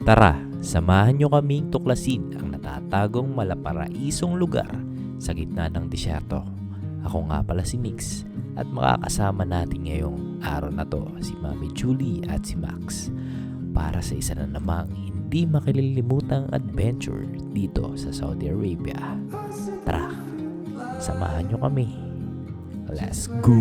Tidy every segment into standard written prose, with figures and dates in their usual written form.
Tara, samahan nyo kaming tuklasin ang natatagong malaparaisong lugar sa gitna ng disyerto. Ako nga pala si Nix at makakasama natin ngayong araw na to si Mami Julie at si Max para sa isa na namang hindi makalilimutang adventure dito sa Saudi Arabia. Tara, samahan nyo kami. Let's go!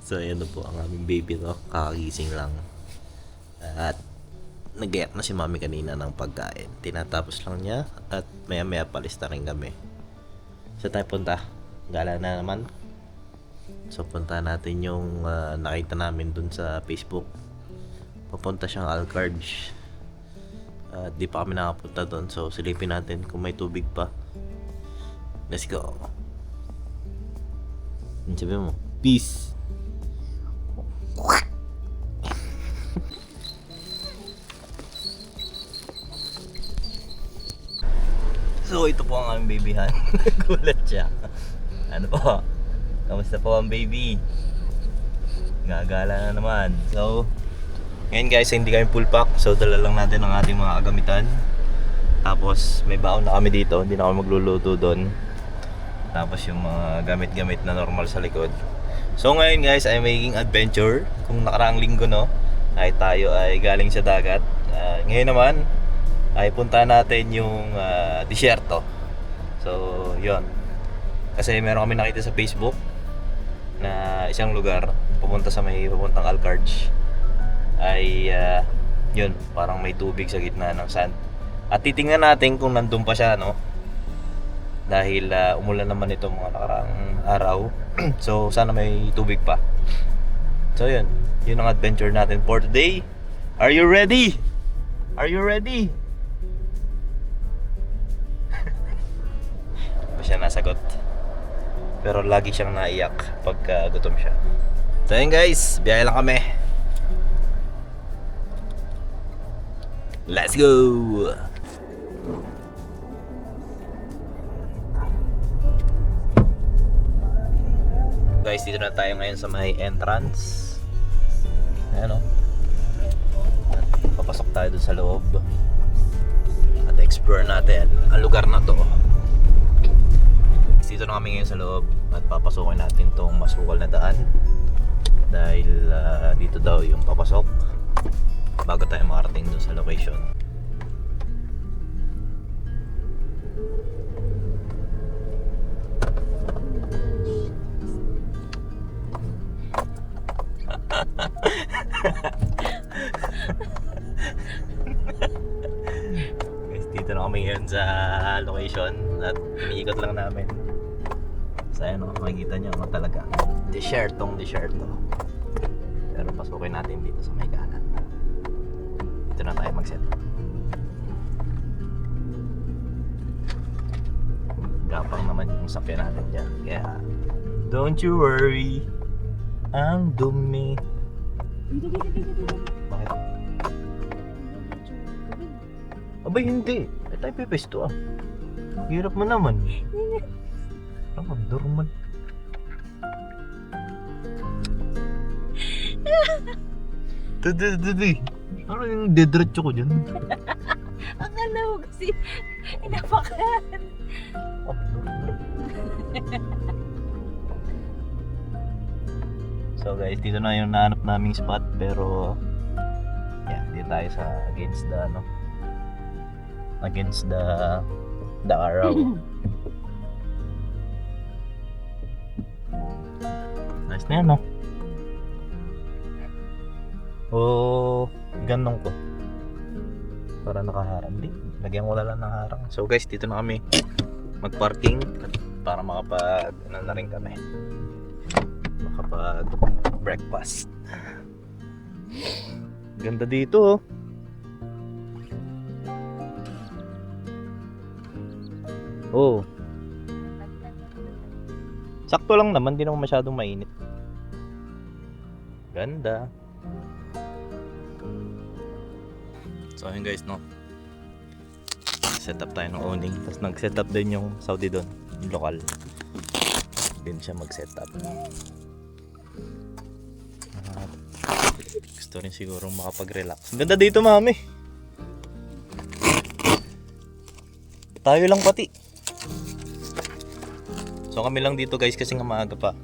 So, ayan na po ang aming baby, no? Kakagising lang. At nag-get na si mami kanina ng pagkain. Tinatapos lang niya at maya-maya palis na rin kami. So, tayo punta. Gala na naman. So, punta natin yung nakita namin dun sa Facebook. Papunta siyang Alcarge. Di pa kami nakapunta dun. So, silipin natin kung may tubig pa. Let's go. Sabi mo, peace. So ito po ang aming babyhan. Gulat siya. Ano po? Kamusta po ang baby? Gagala na naman. So ngayon guys, hindi kami full pack. So dala lang natin ang ating mga kagamitan. Tapos may baon na kami dito. Hindi na kami magluluto doon. Tapos yung mga gamit-gamit na normal sa likod. So ngayon guys ay making adventure. Kung nakaraang linggo, no, ay tayo ay galing sa dagat. Ngayon naman ay punta natin yung disyerto. So yon. Kasi meron kami nakita sa Facebook na isang lugar papuntang Alcarge. Ay yun, parang may tubig sa gitna ng sand. At titingnan natin kung nandun pa siya, no. Dahil umulan naman ito mga nakaraang araw. So sana may tubig pa. So yun ang adventure natin for today. Are you ready? Are you ready? Ba siya nasagot. Pero lagi siyang naiyak pagka gutom siya. So yun guys, biyahe lang kami. Let's go! Guys, dito na tayo ngayon sa may entrance. Ayan o. Papasok tayo dun sa loob. At explore natin ang lugar na to. Dito na kami ngayon sa loob. At papasukin natin tong masukal na daan. Dahil dito daw yung papasok bago tayo makarating dun sa location. Guys, dito na kami ngayon sa location at iniikot lang namin. So ayan o, makikita nyo naman talaga desyerto. Pero pasukin natin dito sa may kanan. Dito na tayo mag-set. Gapang naman yung sakyan natin dyan. Kaya don't you worry, ang dumi. Bakit? Abay hindi. Eh tayo pipesto ah. Hirap mo naman. Ano, normal. Tudu. Ano yung dedretso ko dyan? Akala mo kasi inapakan. Oh, normal. So guys, dito na yung nahanap naming spot. Pero yeah, dito tayo sa against the araw. Nice na yan, no? Oh, ganun ko para nakaharang. Hindi, lagyan ko lang ng harang. So guys, dito na kami magparking para makapag na rin kami, makapag breakfast. Ganda dito, oh. Oh. Sakto lang naman, di naman masyadong mainit. Ganda. So ayun guys, no. Set up tayo ng owning. Tapos nag-set up din yung Saudi doon, yung lokal. din siya mag-set up. At gusto rin sigurong makapag-relax. Ang ganda dito, mami. Tayo lang pati. So kami lang dito guys kasi nga maaga pa.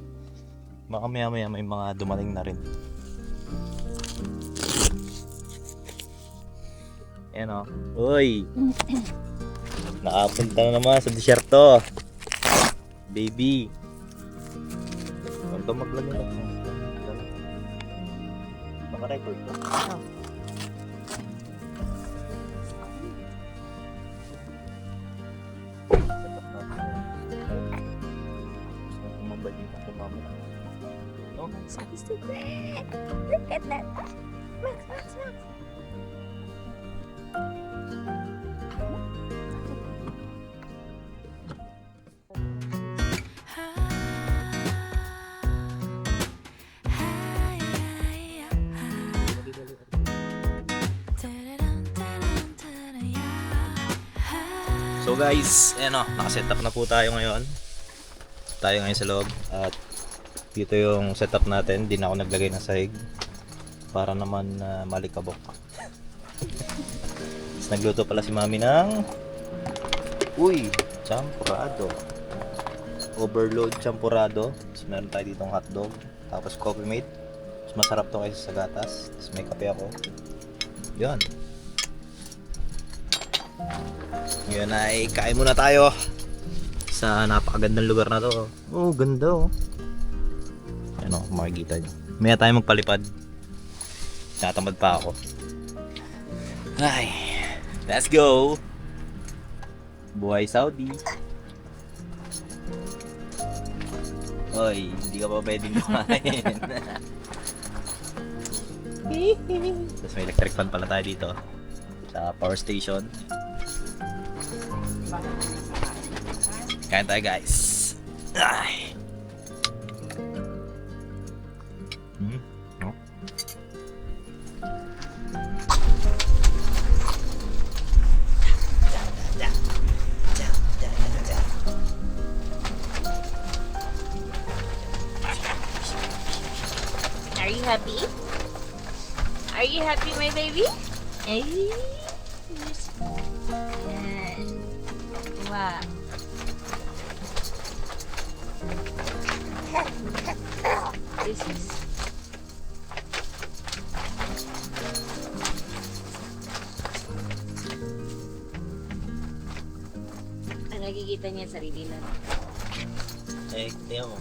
Baka maya may mga dumating na rin. Ayan o. Uy! Nakapunta na naman sa disyerto. Baby. Huwag ka maglagay na. Naka-record ka. Mabalita ko mamaya. No? Look at that. Max, Max, Max. So guys, ayan o, nakaset up na po tayo ngayon. Tayo ngayon sa loob at dito yung setup natin. Hindi na ako naglagay ng sahig para naman malikabok. Tapos nagluto pala si mami ng champurrado. Overload champurrado. Tapos meron tayo ditong hotdog. Tapos coffee mate. Mas masarap to kaysa sa gatas. Tapos may kape ako. Yun. Ngayon ay kain muna tayo sa napakagandang lugar na to. Oh, ganda oh. Ano, makikita nyo. Maya tayo magpalipad. Natamad pa ako. Ay, let's go! Buhay Saudi. Oy, hindi ka pa pwedeng kumain. Tapos may electric fan pala tayo dito sa power station. Kain tayo guys. Ay. Oh. Are you happy? Are you happy, my baby? Ay. Yan. Wow. This is nakikita niya sarili na. Eh, tiyan mo.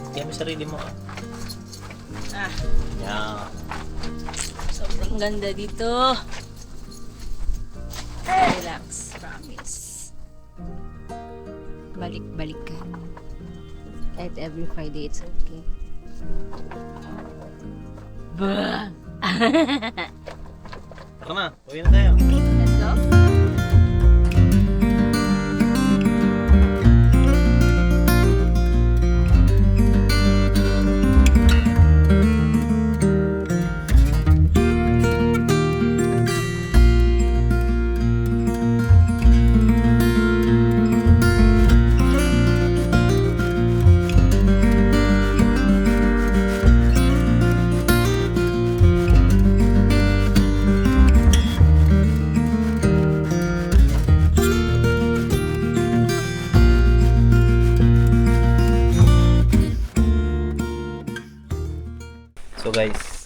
Tiyan mo sarili mo. Ah, Yeah. sobrang ganda dito. Relax, promise. Balik-balikan. At every Friday, it's okay. Bah! Tara na, uwi na tayo. Let's go. So guys,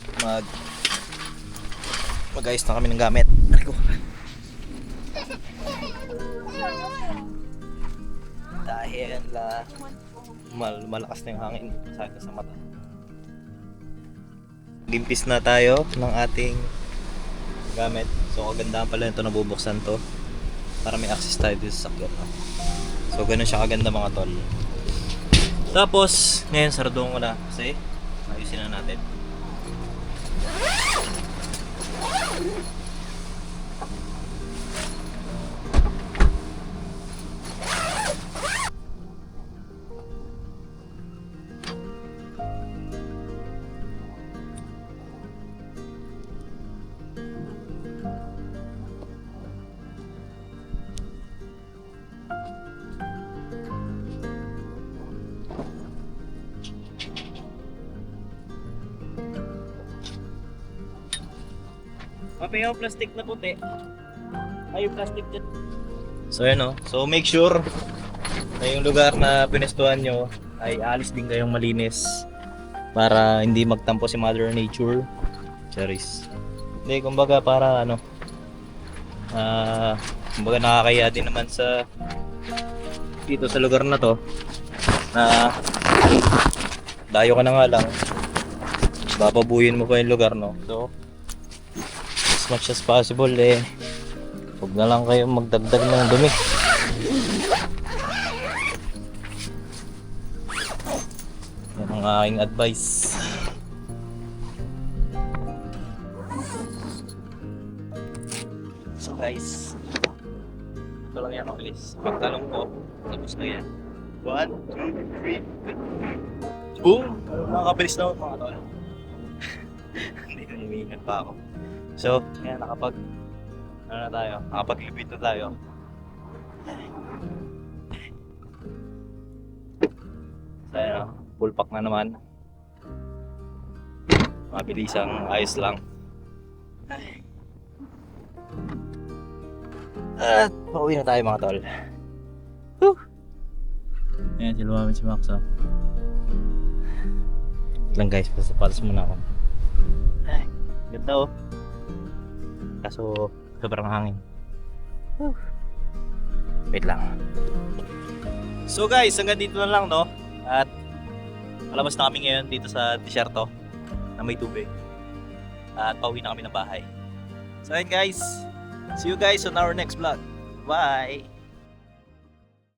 mag-ayos na kami ng gamit. Aray ko. Dahil malakas na yung hangin sa akin sa mata. Limpis na tayo ng ating gamit. So kagandahan pala ito, nabubuksan to para may access tayo dito sa sakyan. No? So ganun siya kaganda mga tol. Tapos ngayon saradong ko na kasi ayusin na natin. pa yung plastic na puti. Ay, yung plastic dyan. So yun o. So make sure na yung lugar na pinestuhan nyo ay alis din kayong malinis para hindi magtampo si Mother Nature. Charis. Hindi, kumbaga para ano, kumbaga nakakaya din naman sa dito sa lugar na to na dayo ka na nga lang, bababuyin mo pa yung lugar, no? So as much as possible huwag na lang kayo magdagdag ng dumi. Yan ang aking advice. So guys, ito lang yan, guys. Pagtalong ko, tapos na yan. 1, 2, 3, boom! Nakakabilis na mga tol. Hindi na humihingat pa ako. So, yan, nakapaglibit na tayo. So, yan, full pack na naman. Mabilisang ayos lang. At pauwi na tayo mga tol. Whew! Ayan, lumamit si Max. Lang guys, pasapatos muna ako. Ay, ganda oh. Kaso sobrang hangin. Whew. Wait lang. So guys, hanggang dito na lang, no? At palabas na kami ngayon dito sa disyerto na may tubig. At pauwi na kami ng bahay. So ayun guys, see you guys on our next vlog. Bye!